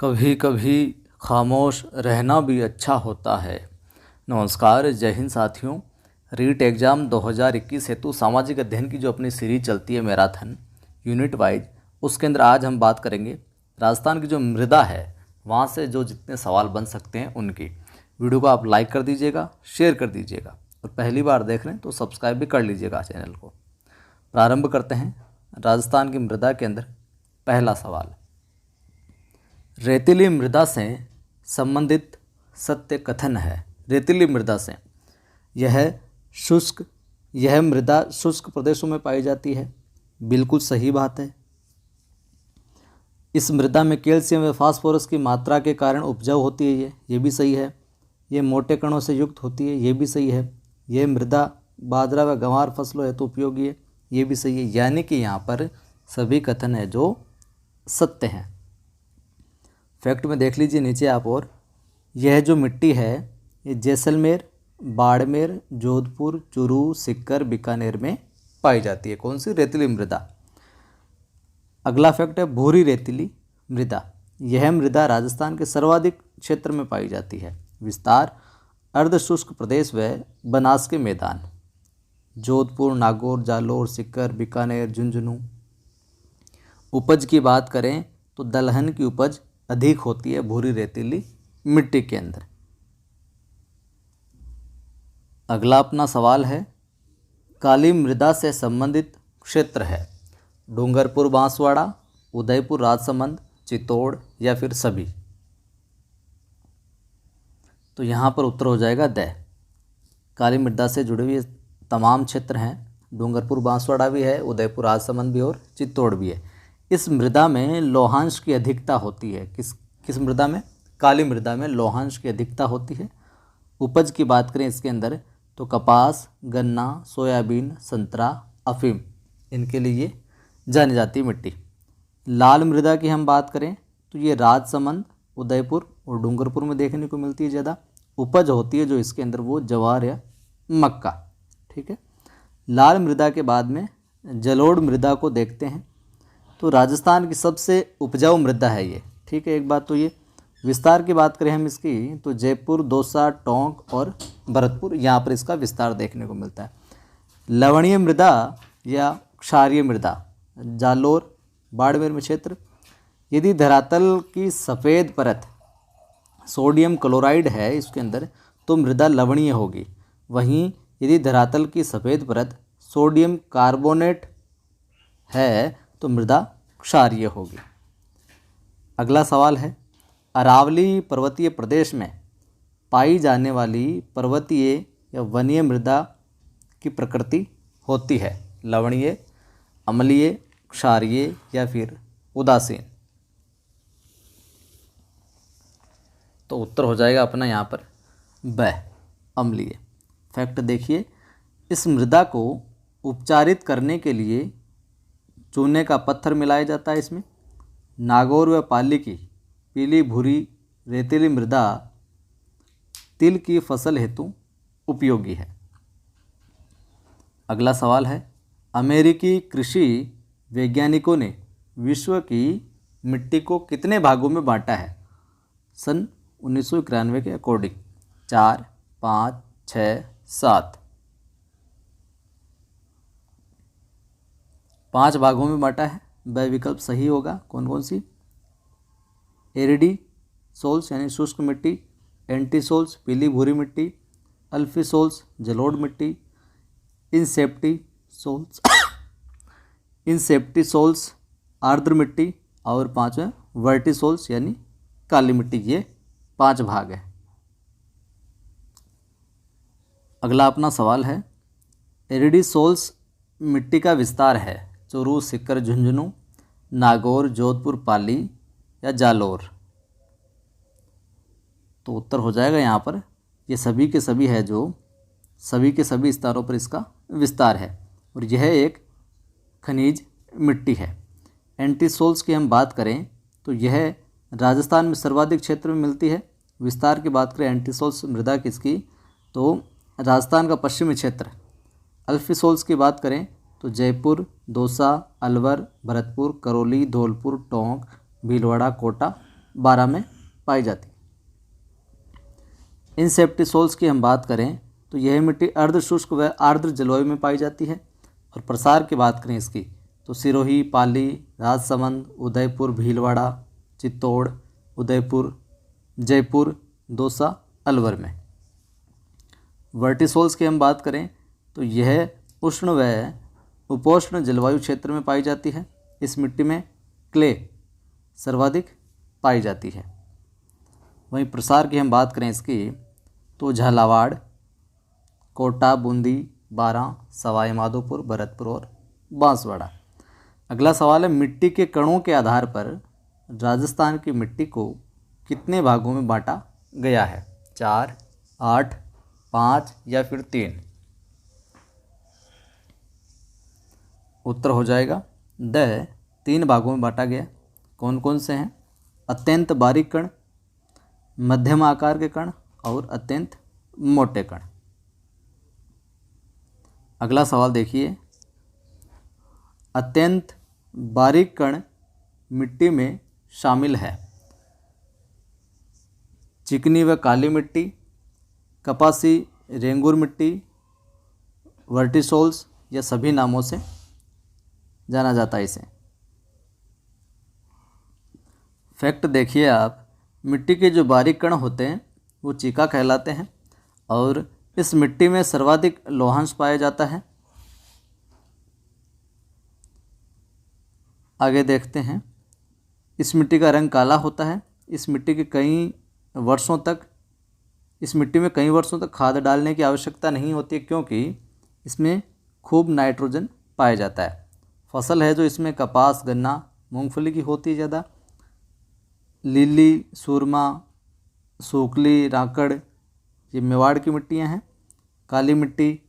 कभी कभी खामोश रहना भी अच्छा होता है। नमस्कार, जय हिंद साथियों। रीट एग्ज़ाम 2021 हेतु सामाजिक अध्ययन की जो अपनी सीरीज चलती है मैराथन यूनिट वाइज, उसके अंदर आज हम बात करेंगे राजस्थान की जो मृदा है वहाँ से जो जितने सवाल बन सकते हैं उनकी। वीडियो को आप लाइक कर दीजिएगा, शेयर कर दीजिएगा और पहली बार देख रहे हैं तो सब्सक्राइब भी कर लीजिएगा चैनल को। प्रारंभ करते हैं राजस्थान की मृदा के अंदर। पहला सवाल, रेतीली मृदा से संबंधित सत्य कथन है। रेतीली मृदा से यह मृदा शुष्क प्रदेशों में पाई जाती है। बिल्कुल सही बात है। इस मृदा में कैल्शियम व फास्फोरस की मात्रा के कारण उपजाऊ होती है, ये भी सही है। ये मोटे कणों से युक्त होती है, ये भी सही है। यह मृदा बाजरा व गंवार फसलों हेतु उपयोगी है, ये भी सही है। यानी कि यहाँ पर सभी कथन है जो सत्य हैं। फैक्ट में देख लीजिए नीचे आप। और यह जो मिट्टी है ये जैसलमेर, बाड़मेर, जोधपुर, चूरू, सीकर, बीकानेर में पाई जाती है। कौन सी? रेतीली मृदा। अगला फैक्ट है भूरी रेतीली मृदा। यह मृदा राजस्थान के सर्वाधिक क्षेत्र में पाई जाती है। विस्तार अर्ध शुष्क प्रदेश व बनास के मैदान, जोधपुर, नागौर, जालोर, सीकर, बीकानेर, झुंझुनू। उपज की बात करें तो दलहन की उपज अधिक होती है भूरी रेतीली मिट्टी के अंदर। अगला अपना सवाल है काली मृदा से संबंधित क्षेत्र है। डूंगरपुर, बांसवाड़ा, उदयपुर, राजसमंद, चित्तौड़ या फिर सभी। तो यहाँ पर उत्तर हो जाएगा द। काली मृदा से जुड़े हुए तमाम क्षेत्र हैं। डूंगरपुर, बांसवाड़ा भी है, उदयपुर, राजसमंद भी और चित्तौड़ भी है। इस मृदा में लौहांश की अधिकता होती है। किस मृदा में? काली मृदा में लौहांश की अधिकता होती है। उपज की बात करें इसके अंदर तो कपास, गन्ना, सोयाबीन, संतरा, अफीम, इनके लिए जानी जाती मिट्टी। लाल मृदा की हम बात करें तो ये राजसमंद, उदयपुर और डूंगरपुर में देखने को मिलती है ज़्यादा। उपज होती है जो इसके अंदर वो ज्वार या मक्का। ठीक है। लाल मृदा के बाद में जलोढ़ मृदा को देखते हैं तो राजस्थान की सबसे उपजाऊ मृदा है ये। ठीक है। एक बात तो ये। विस्तार की बात करें हम इसकी तो जयपुर, दौसा, टोंक और भरतपुर, यहाँ पर इसका विस्तार देखने को मिलता है। लवणीय मृदा या क्षारीय मृदा, जालोर, बाड़मेर में क्षेत्र। यदि धरातल की सफ़ेद परत सोडियम क्लोराइड है इसके अंदर तो मृदा लवणीय होगी। वहीं यदि धरातल की सफ़ेद परत सोडियम कार्बोनेट है तो मृदा क्षारीय होगी। अगला सवाल है अरावली पर्वतीय प्रदेश में पाई जाने वाली पर्वतीय या वनीय मृदा की प्रकृति होती है लवणीय, अम्लीय, क्षारीय या फिर उदासीन। तो उत्तर हो जाएगा अपना यहाँ पर ब, अम्लीय। फैक्ट देखिए, इस मृदा को उपचारित करने के लिए चूने का पत्थर मिलाया जाता है इसमें। नागौर व पाली की पीली भूरी रेतीली मृदा तिल की फसल हेतु उपयोगी है। अगला सवाल है अमेरिकी कृषि वैज्ञानिकों ने विश्व की मिट्टी को कितने भागों में बांटा है सन 1991 के अकॉर्डिंग? 4, 5, 6, 7। 5 भागों में बांटा है। वह विकल्प सही होगा। कौन कौन सी? एरिडी सोल्स यानी शुष्क मिट्टी, एंटी सोल्स पीली भूरी मिट्टी, अल्फी सोल्स जलोढ़ मिट्टी, इंसेप्टी सोल्स आर्द्र मिट्टी और 5वें वर्टिसोल्स यानी काली मिट्टी। ये 5 भाग है। अगला अपना सवाल है एरिडी सोल्स मिट्टी का विस्तार है चूरू, सीकर, झुंझुनू, नागौर, जोधपुर, पाली या जालोर। तो उत्तर हो जाएगा यहाँ पर ये सभी के सभी है जो सभी के सभी स्थानों पर इसका विस्तार है और यह एक खनिज मिट्टी है। एंटीसोल्स की हम बात करें तो यह राजस्थान में सर्वाधिक क्षेत्र में मिलती है। विस्तार की बात करें एंटीसोल्स मृदा किसकी तो राजस्थान का पश्चिमी क्षेत्र। अल्फीसोल्स की बात करें तो जयपुर, दौसा, अलवर, भरतपुर, करौली, धौलपुर, टोंक, भीलवाड़ा, कोटा 2012 में पाई जाती है। इन सेप्टिसोल्स की हम बात करें तो यह मिट्टी अर्ध शुष्क व आर्द्र जलवायु में पाई जाती है। और प्रसार की बात करें इसकी तो सिरोही, पाली, राजसमंद, उदयपुर, भीलवाड़ा, चित्तौड़, उदयपुर, जयपुर, दौसा, अलवर में। वर्टिसोल्स की हम बात करें तो यह उष्ण व उपोष्ण जलवायु क्षेत्र में पाई जाती है। इस मिट्टी में क्ले सर्वाधिक पाई जाती है। वहीं प्रसार की हम बात करें इसकी तो झालावाड़, कोटा, बूंदी, बारां, सवाई माधोपुर, भरतपुर और बांसवाड़ा। अगला सवाल है, मिट्टी के कणों के आधार पर राजस्थान की मिट्टी को कितने भागों में बांटा गया है? 4, 8, 5 या फिर 3? उत्तर हो जाएगा द 3 भागों में बांटा गया। कौन कौन से हैं? अत्यंत बारीक कण, मध्यम आकार के कण और अत्यंत मोटे कण। अगला सवाल देखिए, अत्यंत बारीक कण मिट्टी में शामिल है चिकनी व काली मिट्टी, कपासी, रेंगुर मिट्टी, वर्टिसोल्स या सभी नामों से जाना जाता है इसे। फैक्ट देखिए आप, मिट्टी के जो बारीक कण होते हैं वो चिका कहलाते हैं और इस मिट्टी में सर्वाधिक लौहांश पाया जाता है। आगे देखते हैं, इस मिट्टी का रंग काला होता है। इस मिट्टी में कई वर्षों तक खाद डालने की आवश्यकता नहीं होती है क्योंकि इसमें खूब नाइट्रोजन पाया जाता है। फसल है जो इसमें कपास, गन्ना, मूंगफली की होती है ज़्यादा। लीली, सुरमा, सूखली, राकड़ ये मेवाड़ की मिट्टियाँ हैं। काली मिट्टी,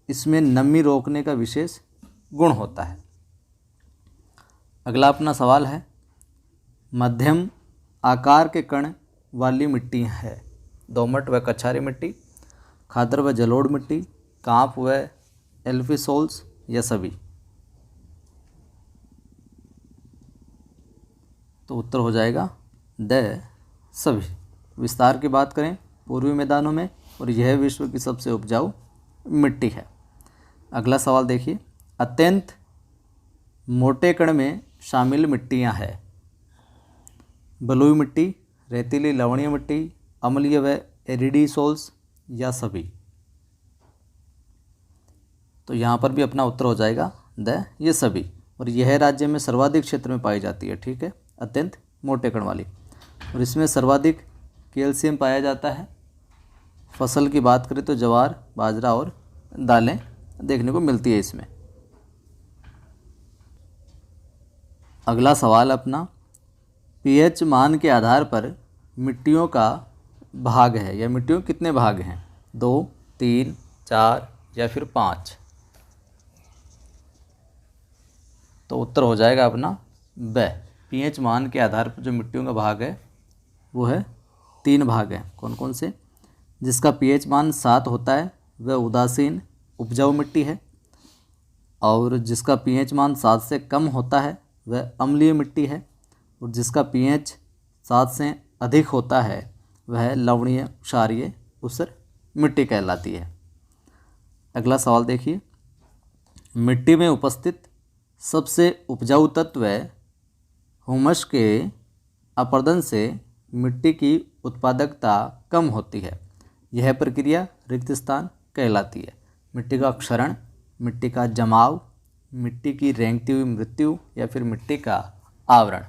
इसमें नमी रोकने का विशेष गुण होता है। अगला अपना सवाल है, मध्यम आकार के कण वाली मिट्टी है दोमट व कछारी मिट्टी, खादर व जलोढ़ मिट्टी, कांप व एल्फिसोल्स या सभी? तो उत्तर हो जाएगा द सभी। विस्तार की बात करें पूर्वी मैदानों में और यह विश्व की सबसे उपजाऊ मिट्टी है। अगला सवाल देखिए, अत्यंत मोटे कण में शामिल मिट्टियां हैं बलुई मिट्टी, रेतीली लवणीय मिट्टी, अम्लीय व एरिडीसोल्स या सभी? तो यहाँ पर भी अपना उत्तर हो जाएगा द ये सभी। और यह राज्य में सर्वाधिक क्षेत्र में पाई जाती है, ठीक है, अत्यंत मोटे कण वाली। और इसमें सर्वाधिक कैल्शियम पाया जाता है। फसल की बात करें तो ज्वार, बाजरा और दालें देखने को मिलती है इसमें। अगला सवाल अपना, पीएच मान के आधार पर मिट्टियों का भाग है या मिट्टियों कितने भाग हैं? 2, 3, 4 या फिर 5? तो उत्तर हो जाएगा अपना ब। पीएच मान के आधार पर जो मिट्टियों का भाग है वो है 3 भाग हैं। कौन कौन से? जिसका पीएच मान 7 होता है वह उदासीन उपजाऊ मिट्टी है, और जिसका पीएच मान 7 से कम होता है वह अम्लीय मिट्टी है, और जिसका पीएच 7 से अधिक होता है वह लवणीय क्षारीय ऊसर मिट्टी कहलाती है। अगला सवाल देखिए, मिट्टी में उपस्थित सबसे उपजाऊ तत्व हुमस के अपरदन से मिट्टी की उत्पादकता कम होती है। यह प्रक्रिया रिक्त स्थान कहलाती है। मिट्टी का क्षरण, मिट्टी का जमाव, मिट्टी की रेंगती हुई मृत्यु या फिर मिट्टी का आवरण?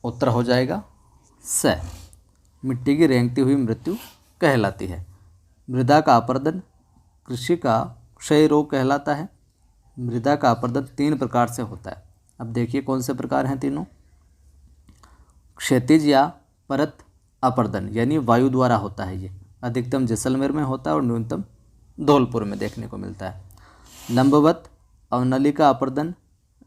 उत्तर हो जाएगा स, मिट्टी की रेंगती हुई मृत्यु कहलाती है। मृदा का अपरदन कृषि का क्षय रोग कहलाता है। मृदा का अपरदन 3 प्रकार से होता है। अब देखिए कौन से प्रकार हैं तीनों। क्षैतिज या परत अपरदन यानी वायु द्वारा होता है। ये अधिकतम जैसलमेर में होता है और न्यूनतम धौलपुर में देखने को मिलता है। लंबवत अवनलिका अपरदन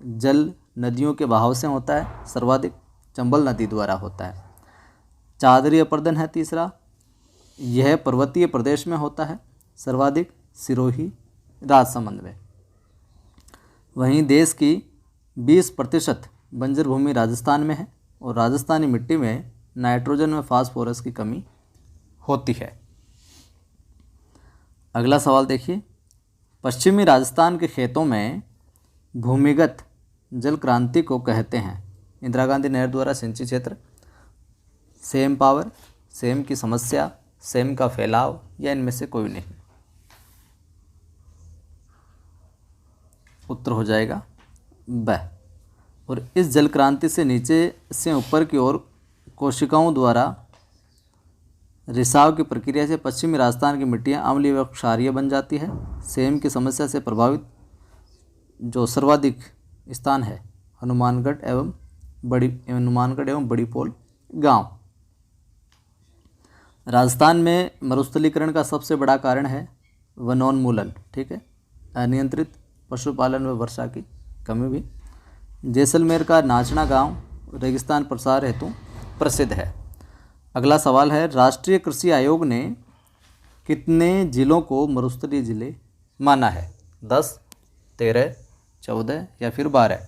जल नदियों के बहाव से होता है, सर्वाधिक चंबल नदी द्वारा होता है। चादरी अपरदन है तीसरा, यह पर्वतीय प्रदेश में होता है, सर्वाधिक सिरोही राजसमंद में। वहीं देश की 20% बंजर भूमि राजस्थान में है और राजस्थानी मिट्टी में नाइट्रोजन व फास्फोरस की कमी होती है। अगला सवाल देखिए, पश्चिमी राजस्थान के खेतों में भूमिगत जल क्रांति को कहते हैं। इंदिरा गांधी नहर द्वारा सिंचित क्षेत्र, सेम पावर, सेम की समस्या, सेम का फैलाव या इनमें से कोई नहीं। उत्तर हो जाएगा ब। और इस जल क्रांति से नीचे से ऊपर की ओर कोशिकाओं द्वारा रिसाव की प्रक्रिया से पश्चिमी राजस्थान की मिट्टियाँ अम्लीय व क्षारीय बन जाती है। सेम की समस्या से प्रभावित जो सर्वाधिक स्थान है हनुमानगढ़ एवं बड़ी पोल गांव। राजस्थान में मरुस्थलीकरण का सबसे बड़ा कारण है वनोन्मूलन, ठीक है, अनियंत्रित पशुपालन व वर्षा की कमी भी। जैसलमेर का नाचना गांव रेगिस्तान प्रसार हेतु प्रसिद्ध है। अगला सवाल है, राष्ट्रीय कृषि आयोग ने कितने जिलों को मरुस्थलीय जिले माना है? 10, 13, 14 या फिर 12?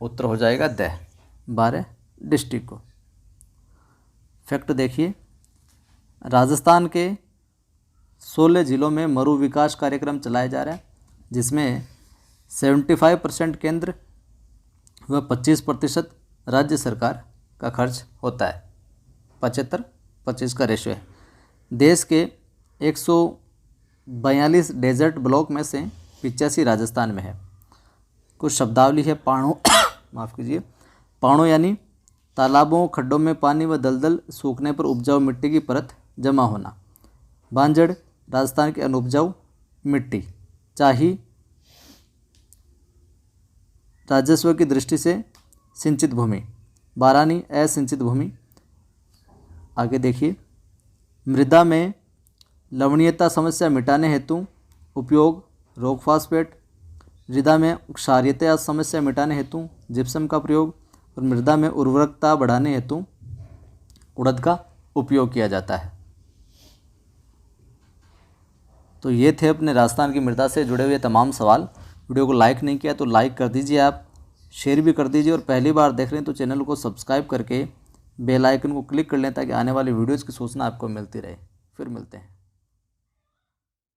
उत्तर हो जाएगा द, 12 डिस्ट्रिक्ट को। फैक्ट देखिए, राजस्थान के 16 जिलों में मरु विकास कार्यक्रम चलाया जा रहा है, जिसमें 75% केंद्र व 25% राज्य सरकार का खर्च होता है। 75-25 का रेशो है। देश के 142 डेजर्ट ब्लॉक में से 85 राजस्थान में है। कुछ शब्दावली है। पाणो माफ़ कीजिए, पाणो यानी तालाबों खड्डों में पानी व दलदल सूखने पर उपजाऊ मिट्टी की परत जमा होना। बांजड़ राजस्थान की अनुपजाऊ मिट्टी। चाही राजस्व की दृष्टि से सिंचित भूमि। बारानी असिंचित भूमि। आगे देखिए, मृदा में लवणीयता समस्या मिटाने हेतु उपयोग रॉक फॉस्फेट। मृदा में क्षारीयता समस्या मिटाने हेतु जिप्सम का प्रयोग और मृदा में उर्वरकता बढ़ाने हेतु उड़द का उपयोग किया जाता है। तो ये थे अपने राजस्थान की मृदा से जुड़े हुए तमाम सवाल। वीडियो को लाइक नहीं किया तो लाइक कर दीजिए, आप शेयर भी कर दीजिए और पहली बार देख रहे हैं तो चैनल को सब्सक्राइब करके बेल आइकन को क्लिक कर लें ताकि आने वाली वीडियोज़ की सूचना आपको मिलती रहे। फिर मिलते हैं।